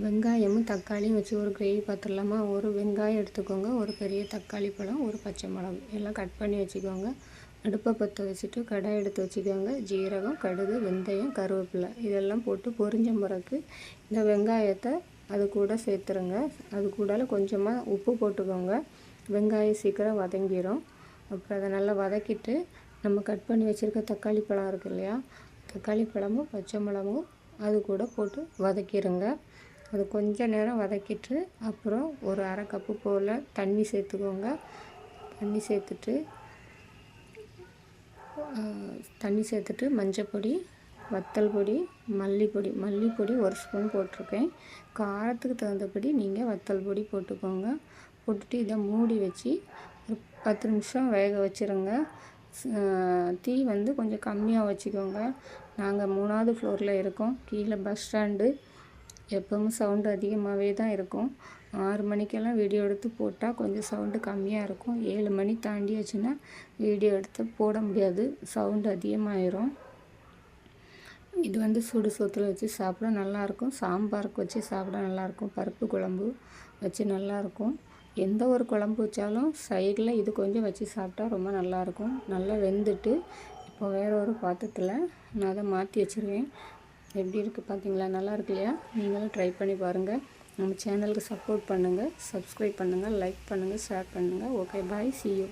வெங்காயமும் தக்காளியும் வச்சு ஒரு கிரேவி பார்த்துடலாமா. ஒரு வெங்காயம் எடுத்துக்கோங்க, ஒரு பெரிய தக்காளி பழம், ஒரு பச்சை மிளகு எல்லாம் கட் பண்ணி வச்சுக்கோங்க. அடுப்பை பற்ற வச்சுட்டு கடாய் எடுத்து வச்சுக்கோங்க. ஜீரகம், கடுகு, வெந்தயம், கருவேப்பிலை இதெல்லாம் போட்டு பொரிஞ்ச பிறகு இந்த வெங்காயத்தை அது கூட சேர்த்துருங்க. அது கூட கொஞ்சமாக உப்பு போட்டுக்கோங்க. வெங்காயம் சீக்கிரம் வதங்கிடும். அப்புறம் அதை நல்லா வதக்கிட்டு நம்ம கட் பண்ணி வச்சுருக்க தக்காளி பழம் இருக்குது இல்லையா, தக்காளி பழமும் பச்சை மிளகும் அது கூட போட்டு வதக்கிடுங்க. அது கொஞ்சம் நேரம் வதக்கிட்டு அப்புறம் ஒரு அரை கப்பு போல் தண்ணி சேர்த்துக்கோங்க. தண்ணி சேர்த்துட்டு மஞ்சப்பொடி, வத்தல் பொடி, மல்லிப்பொடி ஒரு ஸ்பூன் போட்டிருக்கேன். காரத்துக்கு தகுந்தபடி நீங்கள் வத்தல் பொடி போட்டுக்கோங்க. போட்டுட்டு இதை மூடி வச்சு ஒரு 10 நிமிஷம் வேக வச்சுருங்க. தீ கொஞ்சம் கம்மியாக வச்சுக்கோங்க. நாங்கள் 3வது ஃப்ளோரில் இருக்கோம். கீழே பஸ் ஸ்டாண்டு. எப்பவும் சவுண்டு அதிகமாகவே தான் இருக்கும். 6 மணிக்கெல்லாம் வீடியோ எடுத்து போட்டால் கொஞ்சம் சவுண்டு கம்மியாக இருக்கும். 7 மணி தாண்டியாச்சுன்னா வீடியோ எடுத்து போட முடியாது, சவுண்டு அதிகமாகிடும். இது சுடு சோத்தில் வச்சு சாப்பிட நல்லாயிருக்கும். சாம்பாருக்கு வச்சு சாப்பிட நல்லாயிருக்கும். பருப்பு குழம்பு வச்சு நல்லாயிருக்கும். எந்த ஒரு குழம்பு வச்சாலும் சைடில் இது கொஞ்சம் வச்சு சாப்பிட்டா ரொம்ப நல்லாயிருக்கும். நல்லா வெந்துட்டு இப்போ வேறு ஒரு பாத்திரத்தில் நான் அதை மாற்றி வச்சுருவேன். எப்படி இருக்குது பார்த்தீங்களா? நல்லா இருக்கு இல்லையா? நீங்களும் ட்ரை பண்ணி பாருங்கள். நம்ம சேனலுக்கு சப்போர்ட் பண்ணுங்கள், சப்ஸ்கிரைப் பண்ணுங்கள், லைக் பண்ணுங்கள், ஷேர் பண்ணுங்கள். Okay, bye, see you.